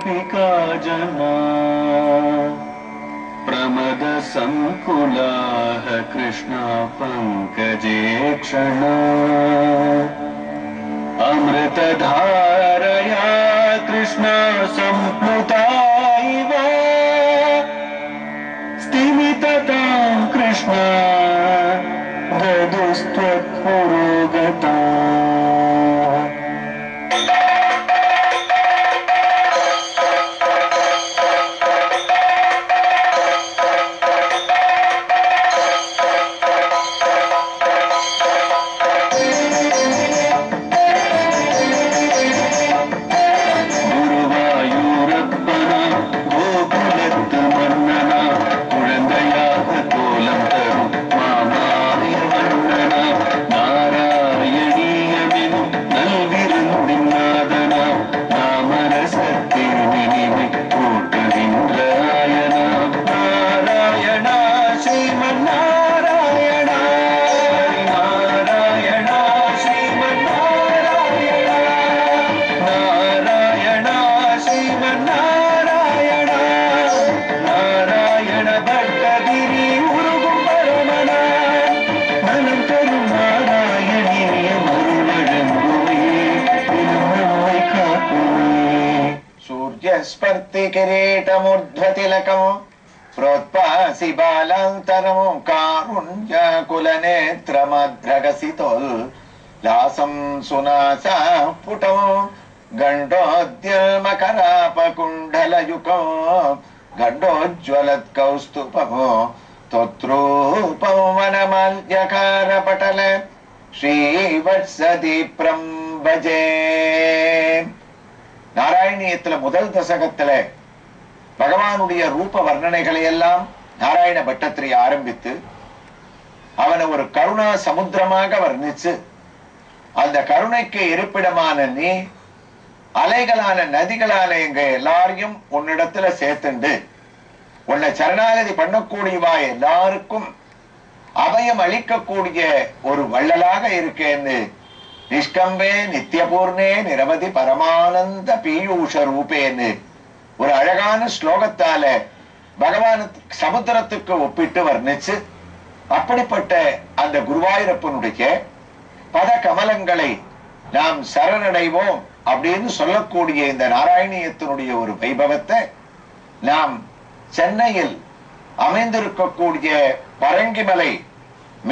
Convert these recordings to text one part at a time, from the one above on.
गोपिका जना प्रमद संकुलाः कृष्णा पंकजे क्षणा अमृतधारया कृष्णा संप्लुता इव स्तिमिततां कृष्णा ददुस्त्वत्पुरोगता किरीटमुर्ध्वतिलकं प्रोत्पासि बालान्तरं कारुण्यकुलनेत्रमद्रगसितोल्लासं सुनासा पुटं गण्डोद्यमकरापकुण्डलयुकं गण्डोज्ज्वलत्कौस्तुभं त्वत्रूपं वनमाल्यकारपटल श्रीवत्सदीप्रं भजे. நாராயணியத்துல முதல் தசகத்துல பகவானுடைய ரூப வர்ணனைகளை எல்லாம் நாராயண பட்டத்திரி ஆரம்பித்து அவனை ஒரு கருணா சமுத்திரமாக வர்ணிச்சு அந்த கருணைக்கு இருப்பிடமான நீ அலைகளான நதிகளான எங்க எல்லாரையும் உன்னிடத்துல சேர்த்துண்டு உன்னை சரணாகதி பண்ணக்கூடியவா எல்லாருக்கும் அபயம் அளிக்கக்கூடிய ஒரு வள்ளலாக இருக்கேன்னு நிஷ்கம்பே நித்தியபூர்ணே நிரவதி பரமானந்த பீயூஷ ரூபேன்னு ஒரு அழகான ஸ்லோகத்தால பகவான் சமுத்திரத்துக்கு ஒப்பிட்டு வர்ணிச்சு அப்படிப்பட்ட அந்த குருவாயூரப்பனுடைய பத கமலங்களை நாம் சரணடைவோம் அப்படின்னு சொல்லக்கூடிய இந்த நாராயணியத்தினுடைய ஒரு வைபவத்தை நாம் சென்னையில் அமைந்திருக்கக்கூடிய பரங்கிமலை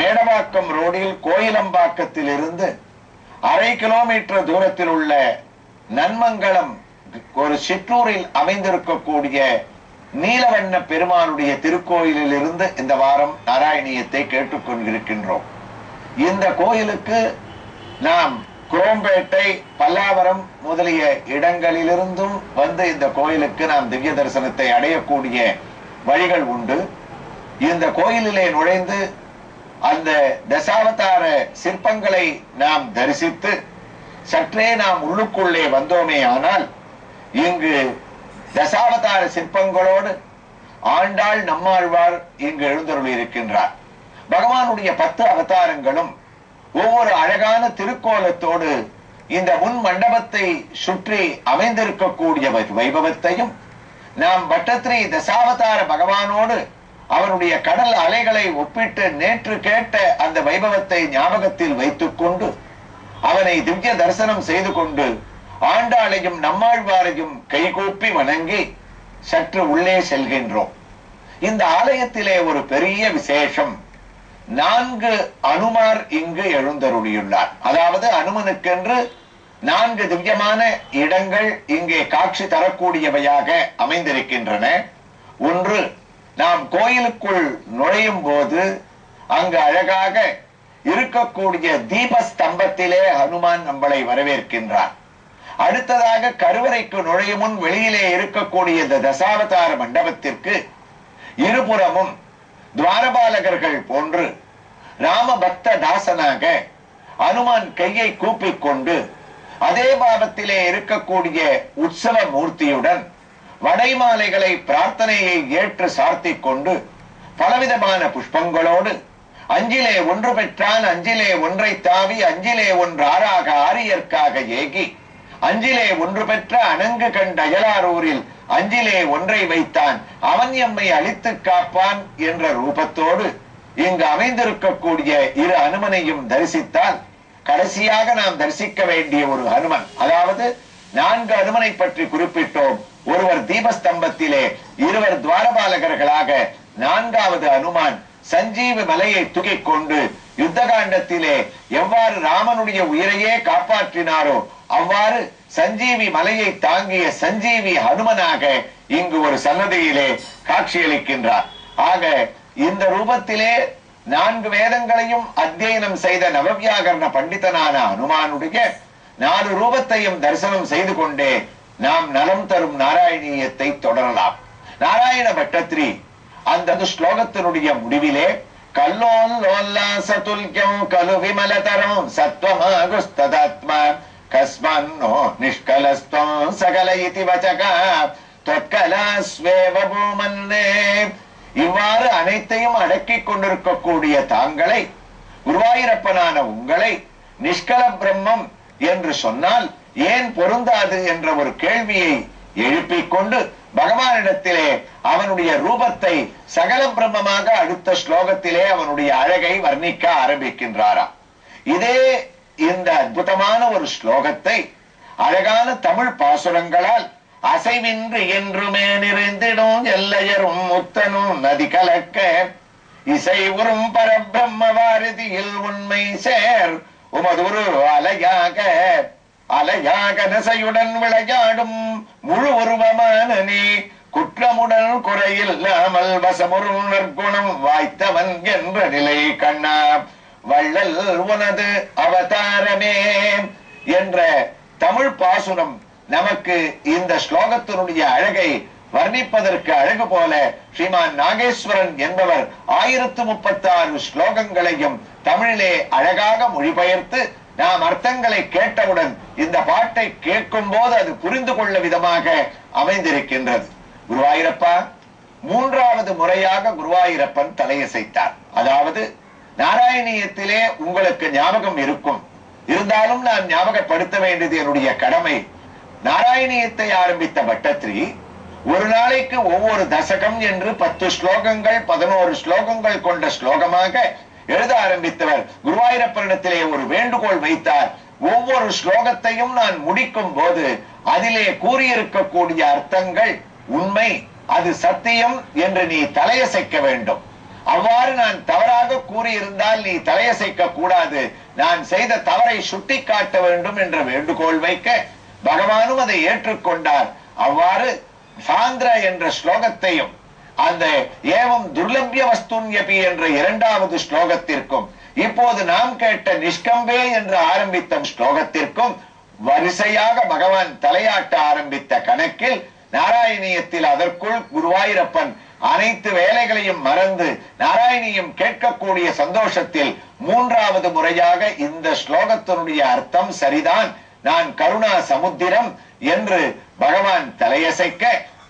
மேடவாக்கம் ரோடில் கோயிலம்பாக்கத்தில் இருந்து 1/2 கிலோமீட்டர் தூரத்தில் உள்ள நன்மங்கலம் ஒரு சிற்றூரில் அமைந்திருக்கக்கூடிய நீலவண்ண பெருமானுடைய திருக்கோயிலில் இருந்து இந்த வாரம் நாராயணியத்தை கேட்டுக்கொண்டிருக்கின்றோம். இந்த கோயிலுக்கு நாம் குரோம்பேட்டை, பல்லாவரம் முதலிய இடங்களிலிருந்தும் வந்து இந்த கோயிலுக்கு நாம் திவ்ய தரிசனத்தை அடையக்கூடிய வழிகள் உண்டு. இந்த கோயிலிலே நுழைந்து அந்த தசாவதார சிற்பங்களை நாம் தரிசித்து சற்றே நாம் உள்ளுக்குள்ளே வந்தோமே ஆனால் இங்கு தசாவதார சிற்பங்களோடு ஆண்டாள் நம்மாழ்வார் இங்கு எழுந்தருளி இருக்கின்றார். பகவானுடைய 10 அவதாரங்களும் ஒவ்வொரு அழகான திருக்கோலத்தோடு இந்த முன் மண்டபத்தை சுற்றி அமைந்திருக்கக்கூடிய வைபவத்தையும் நாம் பட்டத்திரி தசாவதார பகவானோடு அவனுடைய கடல் அலைகளை ஒப்பிட்டு நேற்று கேட்ட அந்த வைபவத்தை ஞாபகத்தில் வைத்துக் கொண்டு அவனை திவ்ய தரிசனம் செய்து கொண்டு ஆண்டாளையும் நம்மாழ்வாரையும் கைகூப்பி வணங்கி சற்று உள்ளே செல்கின்றோம். இந்த ஆலயத்திலே ஒரு பெரிய விசேஷம், 4 அனுமார் இங்கு எழுந்தருளியுள்ளார். அதாவது அனுமனுக்கென்று 4 திவ்யமான இடங்கள் இங்கே காட்சி தரக்கூடியவையாக அமைந்திருக்கின்றன. ஒன்று, நாம் கோயிலுக்குள் நுழையும் போது அங்கு அழகாக இருக்கக்கூடிய தீபஸ்தம்பத்திலே ஹனுமான் நம்மளை வரவேற்கின்றார். அடுத்ததாக கருவறைக்கு நுழையும் முன் வெளியிலே இருக்கக்கூடிய இந்த தசாவதார மண்டபத்திற்கு இருபுறமும் துவாரபாலகர்கள் போன்று ராம பக்த தாசனாக அனுமான் கையை கூப்பிக்கொண்டு அதே பாவத்திலே இருக்கக்கூடிய உற்சவ மூர்த்தியுடன் வடைமாலைகளை பிரார்த்தனையை ஏற்று சார்த்தி கொண்டு பலவிதமான புஷ்பங்களோடு அஞ்சிலே ஒன்று பெற்றான் அஞ்சிலே ஒன்றை தாவி அஞ்சிலே ஒன்று ஆறாக ஆரியற்காக ஏகி அஞ்சிலே ஒன்று பெற்ற அணங்கு கண்ட அயலாரூரில் அஞ்சிலே ஒன்றை வைத்தான் அவன் எம்மை அழித்து காப்பான் என்ற ரூபத்தோடு இங்கு அமைந்திருக்கக்கூடிய இரு அனுமனையும் தரிசித்தால் கடைசியாக நாம் தரிசிக்க வேண்டிய ஒரு ஹனுமன், அதாவது 4 அனுமனை பற்றி குறிப்பிட்டோம். ஒருவர் தீபஸ்தம்பத்திலே, இருவர் துவாரபாலகர்களாக, 4வது அனுமான் சஞ்சீவி மலையை தூக்கிக் கொண்டு யுத்த காண்டத்திலே எவ்வாறு ராமனுடைய உயிரையே காப்பாற்றினாரோ அவ்வாறு சஞ்சீவி மலையை தாங்கிய சஞ்சீவி ஹனுமனாக இங்கு ஒரு சன்னதியிலே காட்சியளிக்கின்றார். ஆக இந்த ரூபத்திலே 4 வேதங்களையும் அத்தியனம் செய்த நவவியாகரண பண்டிதனான ஹனுமானுடைய 4 ரூபத்தையும் தரிசனம் செய்து கொண்டே நாம் நலம் தரும் நாராயணீயத்தை தொடரலாம். நாராயண பட்டத்ரி அந்த ஸ்லோகத்தினுடைய முடிவிலே கல்லோல்லோல்லாசதுல்யம் கலு விமலதரம் சத்வமாகுஸ்ததாத்மா கஸ்மன்னோ நிஷ்கலஸ்தம் சகல இதி வசகா தொத்கலாஸ்வேவ பூமன்னே. இவ்வாறு அனைத்தையும் அடக்கிக் கொண்டிருக்கக்கூடிய தாங்களை, குருவாயூரப்பனான உங்களை நிஷ்கல பிரம்மம் என்று சொன்னால் ஏன் பொருந்தாது என்ற ஒரு கேள்வியை எழுப்பிக் கொண்டு பகவானிடத்திலே அவனுடைய ரூபத்தை சகல பிரம்மமாக அடுத்த ஸ்லோகத்திலே அவனுடைய அழகை வர்ணிக்க ஆரம்பிக்கின்றாராம். இதே இந்த அற்புதமான ஒரு ஸ்லோகத்தை அழகான தமிழ் பாசுரங்களால் அசைவின்றி என்றுமே நிறைந்திடும் எல்லையரும் முத்தனும் நதி கலக்க இசை உறும் பரபிரம்ம வாரதியில் உண்மை சேர் உமதுரு அலையாக அலையாக நசையுடன் விளையாடும் முழு உருவமான நீ குற்றமுடன் குறையில்லாமல் வசமுறும் நற்குணம் வாய்த்தவன் என்ற நிலை கண்ணா வள்ளல் உனது அவதாரமே என்ற தமிழ் பாசுரம் நமக்கு இந்த ஸ்லோகத்தினுடைய அழகை வர்ணிப்பதற்கு அழகு போல ஸ்ரீமான் நாகேஸ்வரன் என்பவர் 1036 ஸ்லோகங்களையும் தமிழிலே அழகாக மொழிபெயர்த்து நாம் அர்த்தங்களை கேட்டவுடன் இந்த பாட்டை கேட்கும் போது அது புரிந்து கொள்ள விதமாக அமைந்திருக்கின்றது. குருவாயூரப்பா 3வது முறையாக குருவாயூரப்பன் தலையசைத்தார். அதாவது நாராயணியத்திலே உங்களுக்கு ஞாபகம் இருக்கும், இருந்தாலும் நான் ஞாபகப்படுத்த வேண்டியது என்னுடைய கடமை. நாராயணியத்தை ஆரம்பித்த பட்டத்ரி ஒரு நாளைக்கு ஒவ்வொரு தசகம் என்று 10 ஸ்லோகங்கள் 11 ஸ்லோகங்கள் கொண்ட ஸ்லோகமாக எழுத ஆரம்பித்தவர். குருவாயூரப்பனிடத்திலே ஒரு வேண்டுகோள் வைத்தார், ஒவ்வொரு ஸ்லோகத்தையும் நான் முடிக்கும் போது அதிலே கூறியிருக்கக்கூடிய அர்த்தங்கள் உண்மை, அது சத்தியம் என்று நீ தலையசைக்க வேண்டும். அவ்வாறு நான் தவறாக கூறியிருந்தால் நீ தலையசைக்க கூடாது, நான் செய்த தவறை சுட்டி காட்ட வேண்டும் என்ற வேண்டுகோள் வைக்க பகவானும் அதை ஏற்றுக்கொண்டார். அவ்வாறு சாந்திர என்ற ஸ்லோகத்தையும் அந்த ஏவம் துர்லபிய வஸ்துன்யபி என்ற 2வது ஸ்லோகத்திற்கும் இப்போது நாம் கேட்ட நிஷ்கம்பே என்று ஆரம்பித்த ஸ்லோகத்திற்கும் வரிசையாக பகவான் தலையாட்ட ஆரம்பித்த கணக்கில் நாராயணியத்தில் அதற்குள் குருவாயூரப்பன் அனைத்து வேலைகளையும் மறந்து நாராயணியம் கேட்கக்கூடிய சந்தோஷத்தில் 3வது முறையாக இந்த ஸ்லோகத்தினுடைய அர்த்தம் சரிதான், நான் கருணா சமுத்திரம் என்று பகவான் தலையசைக்க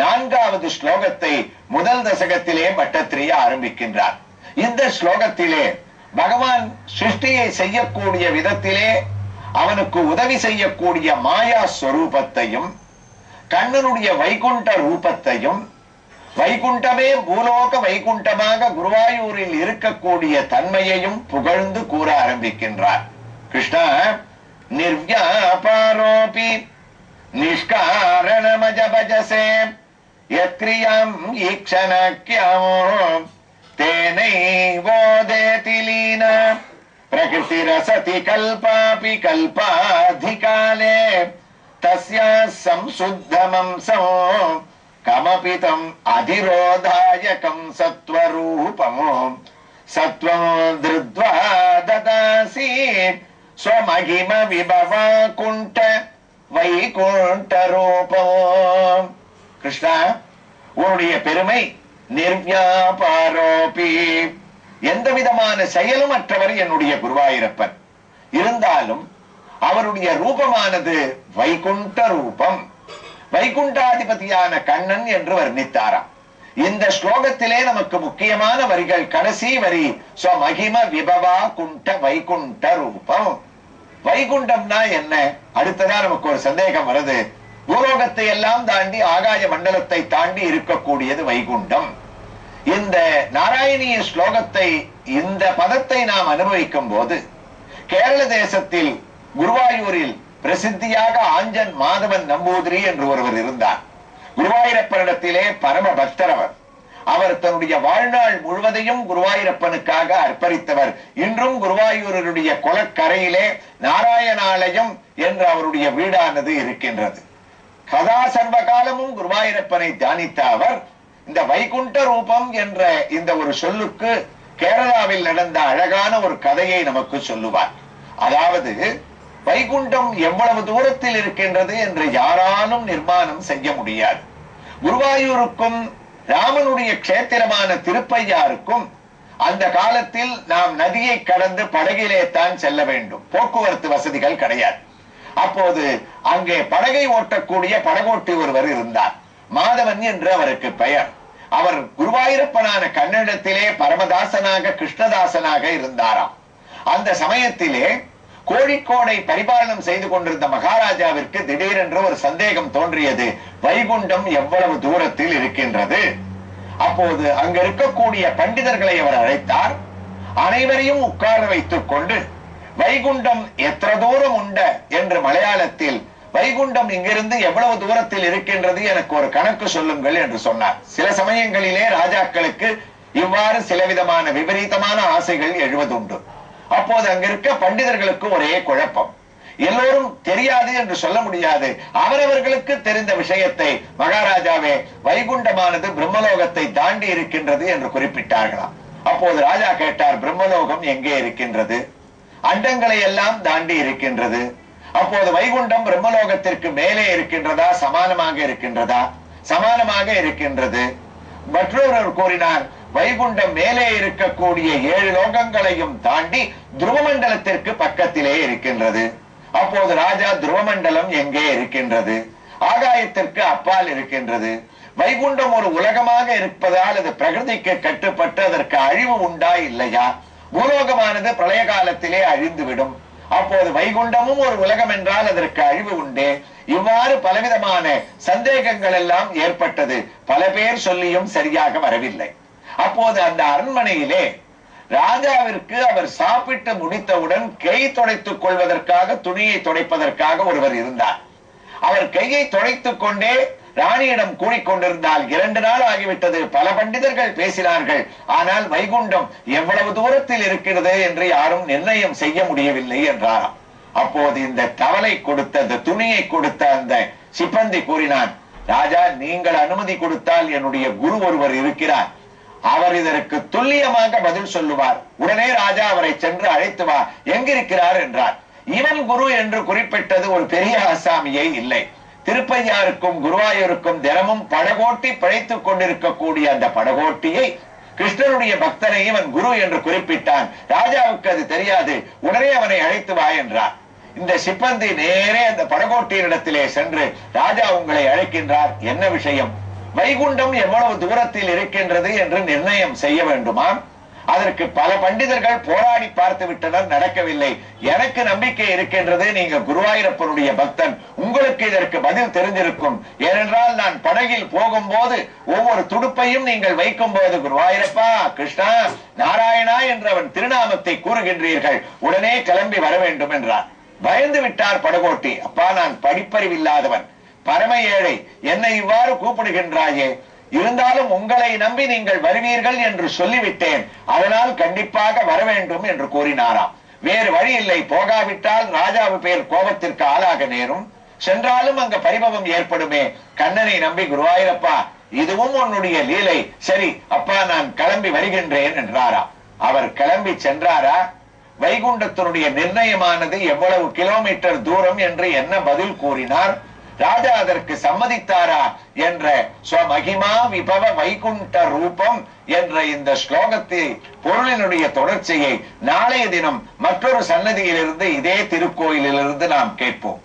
4வது ஸ்லோகத்தை முதல் தசகத்திலே பட்டத்ரி ஆரம்பிக்கின்றார். இந்த ஸ்லோகத்திலே பகவான் சிருஷ்டியை செய்யக்கூடிய விதத்திலே அவனுக்கு உதவி செய்யக்கூடிய மாயா ஸ்வரூபத்தையும் கண்ணனுடைய வைகுண்ட ரூபத்தையும் வைகுண்டமே பூலோக வைகுண்டமாக குருவாயூரில் இருக்கக்கூடிய தன்மையையும் புகழ்ந்து கூற ஆரம்பிக்கின்றார். கிருஷ்ணா நிர்வ்யாபாரோபி நிஷ்காரணமஜ பஜசே யக்ரியம் ஈக்ஷணக்யாமோ தேனைவோதேதி லீனா பிரகிருதி ரசதி கல்பாபி கல்பாதிகாலே தஸ்யா சம்சுத்தமம்சோ கமபிதம் அதிரோதாயகம் சத்வரூபமோ சத்வம் திருத்வா ததாசி ஸ்வமகிம விபவா குண்ட வைகுண்ட ரூபம். கிருஷ்ணா, உன்னுடைய பெருமை நிர்வ்யாபாரோபி, எந்த விதமான செயலும் அற்றவர் என்னுடைய குருவாயூரப்பன். இருந்தாலும் அவருடைய ரூபமானது வைகுண்ட ரூபம், வைகுண்டாதிபதியான கண்ணன் என்று வர்ணித்தாராம். இந்த ஸ்லோகத்திலே நமக்கு முக்கியமான வரிகள் கடைசி வரி ஸ்வமகிம விபவா குண்ட வைகுண்ட ரூபம். வைகுண்டம்னா என்ன? அடுத்ததா நமக்கு ஒரு சந்தேகம் வருது. பூலோகத்தை எல்லாம் தாண்டி ஆகாய மண்டலத்தை தாண்டி இருக்கக்கூடியது வைகுண்டம். இந்த நாராயணிய ஸ்லோகத்தை, இந்த பதத்தை நாம் அனுபவிக்கும் போது கேரள தேசத்தில் குருவாயூரில் பிரசித்தியாக ஆஞ்சன் மாதவன் நம்பூதிரி என்று ஒருவர் இருந்தார். குருவாயூரப்பனிடத்திலே பரம பக்தர் அவர். அவர் தன்னுடைய வாழ்நாள் முழுவதையும் குருவாயூரப்பனுக்காக அர்ப்பணித்தவர். இன்றும் குருவாயூருடைய குளக்கரையிலே நாராயணாலயம் என்ற அவருடைய வீடானது இருக்கின்றது. கதா சர்வ காலமும் குருவாயூரப்பனை தியானித்த அவர் இந்த வைகுண்ட ரூபம் என்ற இந்த ஒரு சொல்லுக்கு கேரளாவில் நடந்த அழகான ஒரு கதையை நமக்கு சொல்லுவார். அதாவது வைகுண்டம் எவ்வளவு தூரத்தில் இருக்கின்றது என்று யாராலும் நிர்மாணம் செய்ய முடியாது. குருவாயூருக்கும் ராமனுடைய க்ஷேத்திரமான திருப்பையாருக்கும் அந்த காலத்தில் நாம் நதியை கடந்து படகிலே தான் செல்ல வேண்டும். போக்குவரத்து வசதிகள் கிடையாது. அப்போது அங்கே படகை ஓட்டக்கூடிய படகோட்டி ஒருவர் இருந்தார். மாதவன் என்று அவருக்கு பெயர். அவர் குருவாயூரப்பனான கன்னடத்திலே பரமதாசனாக கிருஷ்ணதாசனாக இருந்தாராம். அந்த சமயத்திலே கோழிக்கோடை பரிபாலனம் செய்து கொண்டிருந்த மகாராஜாவிற்கு திடீரென்று ஒரு சந்தேகம் தோன்றியது. வைகுண்டம் எவ்வளவு தூரத்தில் இருக்கின்றது? அப்போது அங்க இருக்கக்கூடிய பண்டிதர்களை அவர் அழைத்தார். அனைவரையும் உட்கார வைத்துக் கொண்டு வைகுண்டம் எத்தனை தூரம் உண்ட என்று மலையாளத்தில் வைகுண்டம் இங்கிருந்து எவ்வளவு தூரத்தில் இருக்கின்றது எனக்கு ஒரு கணக்கு சொல்லுங்கள் என்று சொன்னார். சில சமயங்களிலே ராஜாக்களுக்கு இவ்வாறு சில விதமான விபரீதமான ஆசைகள் எழுவதுண்டு. அப்போது அங்க இருக்க பண்டிதர்களுக்கு ஒரே குழப்பம். எல்லோரும் தெரியாது என்று சொல்ல முடியாது. அவரவர்களுக்கு தெரிந்த விஷயத்தை மகாராஜாவே வைகுண்டமானது பிரம்மலோகத்தை தாண்டி இருக்கின்றது என்று குறிப்பிட்டார்களாம். அப்போது ராஜா கேட்டார், பிரம்மலோகம் எங்கே இருக்கின்றது? அண்டங்களை எல்லாம் தாண்டி இருக்கின்றது. அப்போது வைகுண்டம் பிரம்மலோகத்திற்கு மேலே இருக்கின்றதா, சமானமாக இருக்கின்றதா? சமானமாக இருக்கின்றது. மற்றொருவர் கூறினார், வைகுண்டம் மேலே இருக்கக்கூடிய 7 லோகங்களையும் தாண்டி துருவமண்டலத்திற்கு பக்கத்திலே இருக்கின்றது. அப்போது ராஜா, துருவமண்டலம் எங்கே இருக்கின்றது? ஆகாயத்திற்கு அப்பால் இருக்கின்றது. வைகுண்டம் ஒரு உலகமாக இருப்பதால் அது பிரகிருதிக்கு கட்டுப்பட்டு அதற்கு அழிவு உண்டா இல்லையா? பூலோகமானது பிரளய காலத்திலே அழிந்துவிடும். அப்போது வைகுண்டமும் ஒரு உலகம் என்றால் அதற்கு அழிவு உண்டே? இவ்வாறு பலவிதமான சந்தேகங்கள் எல்லாம் ஏற்பட்டது. பல பேர் சொல்லியும் சரியாக வரவில்லை. அப்போது அந்த அரண்மனையிலே ராஜாவிற்கு அவர் சாப்பிட்டு முடித்தவுடன் கை துடைத்துக் கொள்வதற்காக, துணியை துடைப்பதற்காக ஒருவர் இருந்தார். அவர் கையை துடைத்துக் கொண்டே ராணியிடம் கூறிக்கொண்டிருந்தால் 2 நாள் ஆகிவிட்டது. பல பண்டிதர்கள் பேசினார்கள். ஆனால் வைகுண்டம் எவ்வளவு தூரத்தில் இருக்கிறது என்று யாரும் நிர்ணயம் செய்ய முடியவில்லை என்றாராம். அப்போது இந்த தவளை கொடுத்த, அந்த துணியை கொடுத்த அந்த சிப்பந்தி கூறினான், ராஜா, நீங்கள் அனுமதி கொடுத்தால் என்னுடைய குரு ஒருவர் இருக்கிறார். அவர் இதற்கு துல்லியமாக பதில் சொல்லுவார். உடனே ராஜா அவரை சென்று அழைத்து வா, எங்கிருக்கிறார் என்றார். இவன் குரு என்று குறிப்பிட்டது ஒரு பெரிய ஆசாமியே இல்லை. திருப்பையாருக்கும் குருவாயூருக்கும் தினமும் படகோட்டி பிழைத்துக் கொண்டிருக்கக்கூடிய அந்த படகோட்டியை, கிருஷ்ணனுடைய பக்தனை இவன் குரு என்று குறிப்பிட்டான். ராஜாவுக்கு அது தெரியாது. உடனே அவனை அழைத்து வா என்றார். இந்த சிப்பந்தி நேரே அந்த படகோட்டியினிடத்திலே சென்று, ராஜா உங்களை அழைக்கின்றார், என்ன விஷயம்? வைகுண்டம் எவ்வளவு தூரத்தில் இருக்கின்றது என்று நிர்ணயம் செய்ய வேண்டுமா? அதற்கு பல பண்டிதர்கள் போராடி பார்த்து விட்டனர், நடக்கவில்லை. எனக்கு நம்பிக்கை இருக்கின்றது, நீங்க குருவாயூரப்பனுடைய பக்தன், உங்களுக்கு இதற்கு பதில் தெரிஞ்சிருக்கும். ஏனென்றால் நான் படகில் போகும்போது ஒவ்வொரு துடுப்பையும் நீங்கள் வைக்கும் போது குருவாயூரப்பா, கிருஷ்ணா, நாராயணா என்று அவன் திருநாமத்தை கூறுகின்றீர்கள், உடனே கிளம்பி வர வேண்டும் என்றார். பயந்து விட்டார் படகோட்டி. அப்பா, நான் படிப்பறிவில்லாதவன், பரம ஏழை, என்னை இவ்வாறு கூப்பிடுகின்றாயே, இருந்தாலும் உங்களை நம்பி நீங்கள் வருவீர்கள் என்று சொல்லிவிட்டேன், அதனால் கண்டிப்பாக வர வேண்டும் என்று கூறினாராம். வேறு வழி இல்லை, போகாவிட்டால் ராஜாவு பேர் கோபத்திற்கு ஆளாக நேரும், சென்றாலும் அங்க பரிபவம் ஏற்படுமே. கண்ணனை நம்பி, குருவாயூரப்பா, இதுவும் உன்னுடைய லீலை, சரி அப்பா, நான் கிளம்பி வருகின்றேன் என்றாராம். அவர் கிளம்பி சென்றாரா? வைகுண்டத்தினுடைய நிர்ணயமானது எவ்வளவு கிலோமீட்டர் தூரம் என்று என்ன பதில் கூறினார்? ராஜா அதற்கு சம்மதித்தாரா என்ற ஸ்வமகிமா விபவ வைகுண்ட ரூபம் என்ற இந்த ஸ்லோகத்தை பொருளினுடைய தொடர்ச்சியை நாளைய தினம் மற்றொரு சன்னதியிலிருந்து, இதே திருக்கோயிலிலிருந்து நாம் கேட்போம்.